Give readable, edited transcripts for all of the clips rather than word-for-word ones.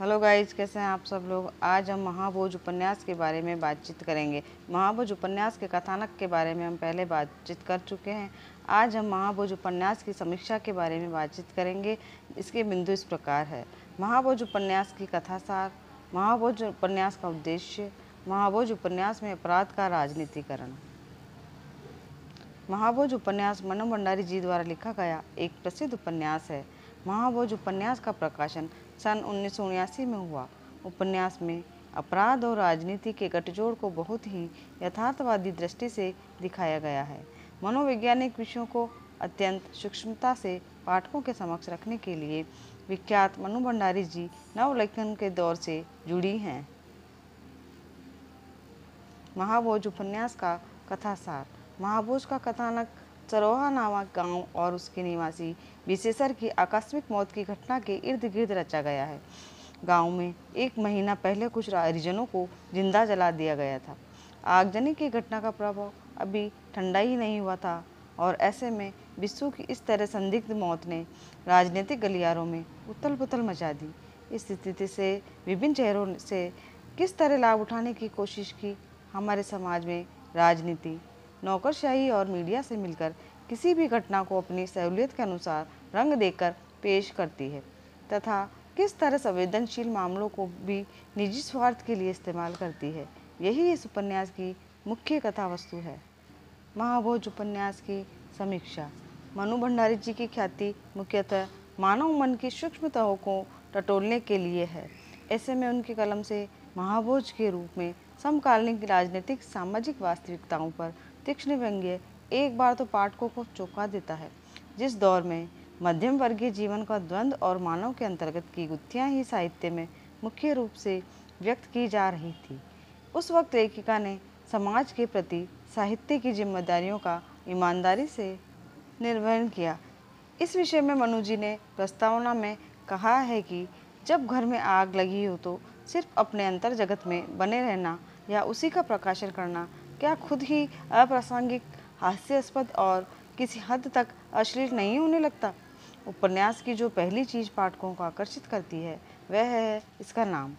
Hello guys, कैसे हैं आप सब लोग। आज हम महाभोज उपन्यास के बारे में बातचीत करेंगे। महाभोज उपन्यास के कथानक के बारे में हम पहले बातचीत कर चुके हैं। आज हम महाभोज उपन्यास की समीक्षा के बारे में बातचीत करेंगे। इसके बिंदु इस प्रकार है। महाभोज उपन्यास की कथासार, महाभोज उपन्यास का उद्देश्य, महाभोज उपन्यास में अपराध का राजनीतिकरण। महाभोज उपन्यास मनु भंडारी जी द्वारा लिखा गया एक प्रसिद्ध उपन्यास है। महाभोज उपन्यास का प्रकाशन सन 1979 में हुआ। उपन्यास में अपराध और राजनीति के गठजोड़ को बहुत ही यथार्थवादी दृष्टि से दिखाया गया है। मनोवैज्ञानिक विषयों को अत्यंत सूक्ष्मता से पाठकों के समक्ष रखने के लिए विख्यात मनु भंडारी जी नवलेखन के दौर से जुड़ी हैं। महाभोज उपन्यास का कथासार। महाभोज का कथानक चरोहा नामक गांव और उसके निवासी विशेषर की आकस्मिक मौत की घटना के इर्द गिर्द रचा गया है। गांव में एक महीना पहले कुछ हरिजनों को जिंदा जला दिया गया था। आगजनी की घटना का प्रभाव अभी ठंडा ही नहीं हुआ था और ऐसे में बिस्सू की इस तरह संदिग्ध मौत ने राजनीतिक गलियारों में उथल पुथल मचा दी। इस स्थिति से विभिन्न चेहरों से किस तरह लाभ उठाने की कोशिश की हमारे समाज में राजनीति, नौकरशाही और मीडिया से मिलकर किसी भी घटना को अपनी सहूलियत के अनुसार रंग देकर पेश करती है तथा किस तरह संवेदनशील मामलों को भी निजी स्वार्थ के लिए इस्तेमाल करती है, यही इस उपन्यास की मुख्य कथा वस्तु है। महाभोज उपन्यास की समीक्षा। मनु भंडारी जी की ख्याति मुख्यतः मानव मन की सूक्ष्म तहों को टटोलने के लिए है। ऐसे में उनकी कलम से महाभोज के रूप में समकालीन राजनीतिक सामाजिक वास्तविकताओं पर तीक्ष्ण व्यंग्य एक बार तो पाठकों को चौंका देता है। जिस दौर में मध्यम वर्गीय जीवन का द्वंद्व और मानव के अंतर्गत की गुत्थियां ही साहित्य में मुख्य रूप से व्यक्त की जा रही थी, उस वक्त लेखिका ने समाज के प्रति साहित्य की जिम्मेदारियों का ईमानदारी से निर्वहन किया। इस विषय में मनु जी ने प्रस्तावना में कहा है कि जब घर में आग लगी हो तो सिर्फ अपने अंतर जगत में बने रहना या उसी का प्रकाशन करना क्या खुद ही अप्रासंगिक, हास्यास्पद और किसी हद तक अश्लील नहीं होने लगता। उपन्यास की जो पहली चीज़ पाठकों को आकर्षित करती है वह है इसका नाम।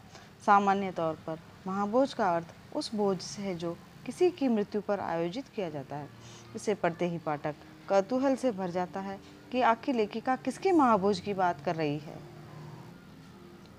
सामान्य तौर पर महाभोज का अर्थ उस भोज से है जो किसी की मृत्यु पर आयोजित किया जाता है। इसे पढ़ते ही पाठक कौतूहल से भर जाता है कि आखिर लेखिका किसके महाभोज की बात कर रही है।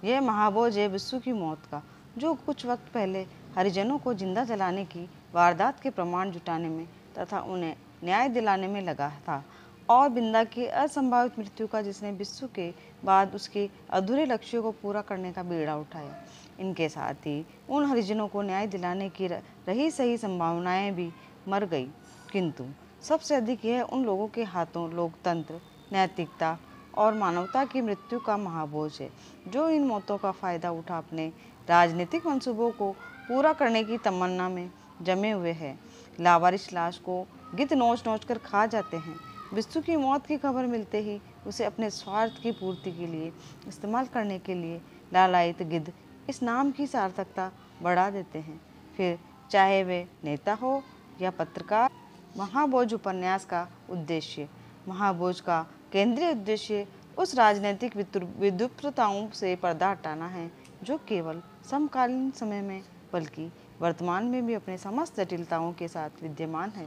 यह महाभोज है बिस्सू की मौत का, जो कुछ वक्त पहले हरिजनों को जिंदा जलाने की वारदात के प्रमाण जुटाने में तथा उन्हें न्याय दिलाने में लगा था, और बिंदा की असंभावित मृत्यु का, जिसने बिस्सू के बाद उसके अधूरे लक्ष्यों को पूरा करने का बीड़ा उठाया। इनके साथ ही उन हरिजनों को न्याय दिलाने की रही सही संभावनाएं भी मर गई, किंतु सबसे अधिक यह उन लोगों के हाथों लोकतंत्र, नैतिकता और मानवता की मृत्यु का महाभोज है जो इन मौतों का फायदा उठा अपने राजनीतिक मंसूबों को पूरा करने की तमन्ना में जमे हुए हैं। लावारिस लाश को गिद्ध नोच नोच कर खा जाते हैं। बिस्सू की मौत की खबर मिलते ही उसे अपने स्वार्थ की पूर्ति के लिए इस्तेमाल करने के लिए लालायित गिद्ध इस नाम की सार्थकता बढ़ा देते हैं, फिर चाहे वे नेता हो या पत्रकार। महाभोज उपन्यास का उद्देश्य। महाभोज का केंद्रीय उद्देश्य उस राजनीतिक विद्रुपताओं से पर्दा हटाना है जो केवल समकालीन समय में बल्कि वर्तमान में भी अपने समस्त जटिलताओं के साथ विद्यमान है।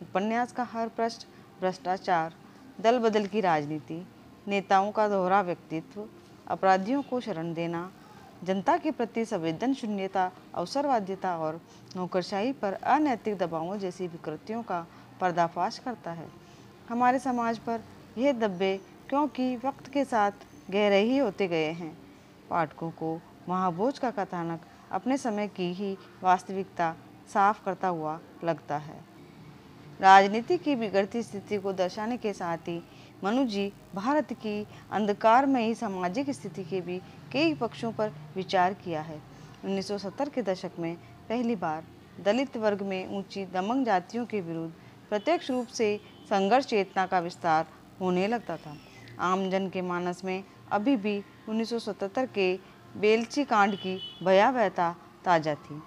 उपन्यास का हर पृष्ठ भ्रष्टाचार, दल बदल की राजनीति, नेताओं का दोहरा व्यक्तित्व, अपराधियों को शरण देना, जनता के प्रति संवेदन शून्यता, अवसरवादिता और नौकरशाही पर अनैतिक दबावों जैसी विकृतियों का पर्दाफाश करता है। हमारे समाज पर यह दब्बे क्योंकि वक्त के साथ गहरे ही होते गए हैं। पाठकों को महाभोज का कथानक अपने समय की ही वास्तविकता साफ करता हुआ लगता है। राजनीति की बिगड़ती स्थिति को दर्शाने के साथ ही मनु जी भारत की अंधकारमयी सामाजिक स्थिति के भी कई पक्षों पर विचार किया है। 1970 के दशक में पहली बार दलित वर्ग में ऊंची दमंग जातियों के विरुद्ध प्रत्यक्ष रूप से संघर्ष चेतना का विस्तार होने लगता था। आमजन के मानस में अभी भी 1977 के बेलची कांड की भयावहता ताज़ा थी।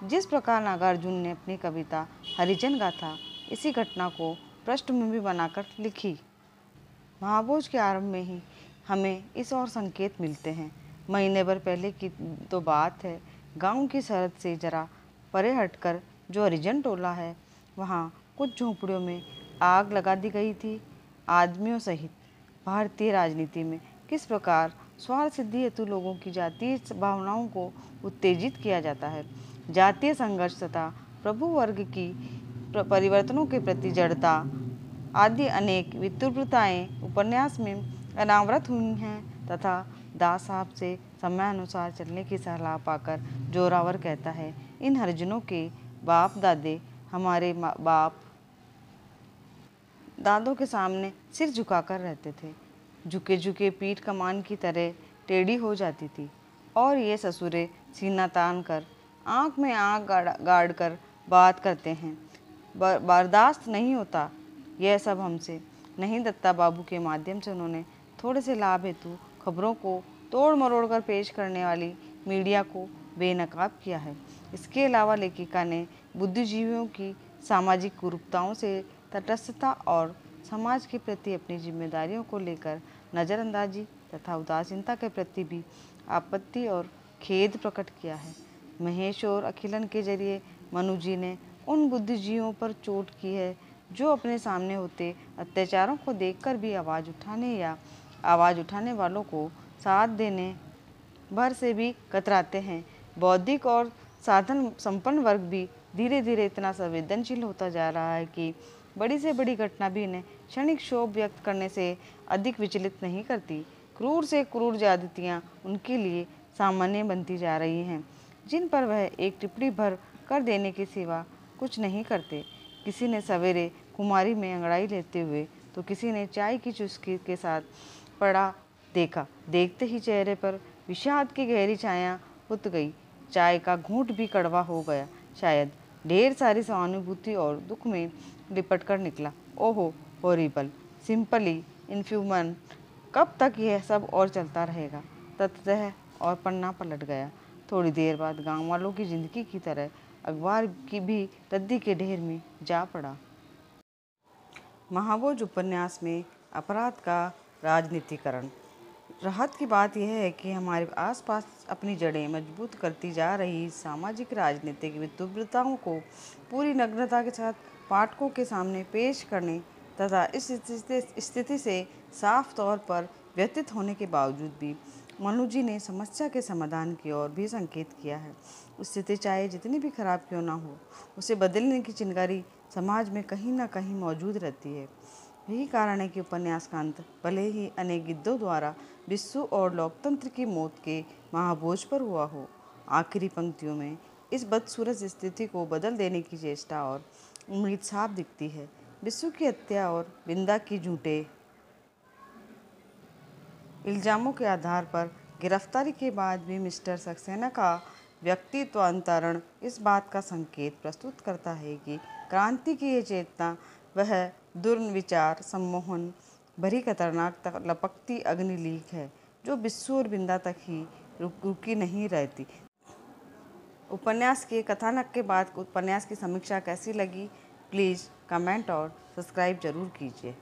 जिस प्रकार नागार्जुन ने अपनी कविता हरिजन गाथा इसी घटना को पृष्ठभूमि बनाकर लिखी। महाभोज के आरंभ में ही हमें इस और संकेत मिलते हैं। महीने भर पहले की तो बात है, गांव की सरहद से जरा परे हटकर जो हरिजन टोला है, वहाँ कुछ झोंपड़ियों में आग लगा दी गई थी। आदमियों सहित भारतीय राजनीति में किस प्रकार स्वार्थ सिद्धि हेतु लोगों की जातीय भावनाओं को उत्तेजित किया जाता है। जातीय संघर्ष तथा प्रभु वर्ग की परिवर्तनों के प्रति जड़ता आदि अनेक विद्रूपताएं उपन्यास में अनावृत हुई हैं तथा दास साहब से समयानुसार चलने की सलाह पाकर जोरावर कहता है, इन हरिजनों के बाप दादे हमारे बाप दादों के सामने सिर झुकाकर रहते थे। झुके झुके पीठ कमान की तरह टेढ़ी हो जाती थी और ये ससुरे सीना तान कर आँख में आँख गाड़ कर बात करते हैं। बर्दाश्त नहीं होता यह सब हमसे। नहीं दत्ता बाबू के माध्यम से उन्होंने थोड़े से लाभ हेतु खबरों को तोड़ मरोड़ कर पेश करने वाली मीडिया को बेनकाब किया है। इसके अलावा लेखिका ने बुद्धिजीवियों की सामाजिक कुरूपताओं से तटस्थता और समाज के प्रति अपनी जिम्मेदारियों को लेकर नज़रअंदाजी तथा उदासीनता के प्रति भी आपत्ति और खेद प्रकट किया है। महेश और अखिलन के जरिए मनु जी ने उन बुद्धिजीवियों पर चोट की है जो अपने सामने होते अत्याचारों को देखकर भी आवाज़ उठाने वालों को साथ देने भर से भी कतराते हैं। बौद्धिक और साधन संपन्न वर्ग भी धीरे धीरे इतना संवेदनशील होता जा रहा है कि बड़ी से बड़ी घटना भी इन्हें क्षणिक क्षोभ व्यक्त करने से अधिक विचलित नहीं करती। क्रूर से क्रूर ज्यादतियाँ उनके लिए सामान्य बनती जा रही हैं, जिन पर वह एक टिप्पणी भर कर देने के सिवा कुछ नहीं करते। किसी ने सवेरे कुमारी में अंगड़ाई लेते हुए तो किसी ने चाय की चुस्की के साथ पड़ा देखा। देखते ही चेहरे पर विषाद की गहरी छाया उतर गई। चाय का घूंट भी कड़वा हो गया। शायद ढेर सारी सहानुभूति और दुख में लिपट कर निकला। ओहो हॉरिबल, सिंपली इनफ्यूमन। कब तक यह सब और चलता रहेगा। तत्तः और पन्ना पलट गया। थोड़ी देर बाद गांव वालों की जिंदगी की तरह अखबार की भी रद्दी के ढेर में जा पड़ा। महाभोज उपन्यास में अपराध का राजनीतिकरण। राहत की बात यह है कि हमारे आसपास अपनी जड़ें मजबूत करती जा रही सामाजिक राजनीतिक विद्रूपताओं को पूरी नग्नता के साथ पाठकों के सामने पेश करने तथा इस स्थिति से साफ तौर पर व्यतीत होने के बावजूद भी मनु जी ने समस्या के समाधान की ओर भी संकेत किया है। स्थिति चाहे जितनी भी खराब क्यों ना हो, उसे बदलने की चिंगारी समाज में कहीं ना कहीं मौजूद रहती है। यही कारण है कि उपन्यास का अंत भले ही अनेक गिद्धों द्वारा विश्व और लोकतंत्र की मौत के महाभोज पर हुआ हो, आखिरी पंक्तियों में इस बदसूरत स्थिति को बदल देने की चेष्टा और उम्मीद साफ दिखती है। विश्व की हत्या और बिंदा की झूठे इल्जामों के आधार पर गिरफ्तारी के बाद भी मिस्टर सक्सेना का व्यक्तित्वांतरण इस बात का संकेत प्रस्तुत करता है कि क्रांति की ये चेतना वह दुर्विचार सम्मोहन भरी खतरनाक लपकती अग्निलीक है जो विश्व और बिंदा तक ही रुकी नहीं रहती। उपन्यास के कथानक के बाद उपन्यास की समीक्षा कैसी लगी, प्लीज़ कमेंट और सब्सक्राइब जरूर कीजिए।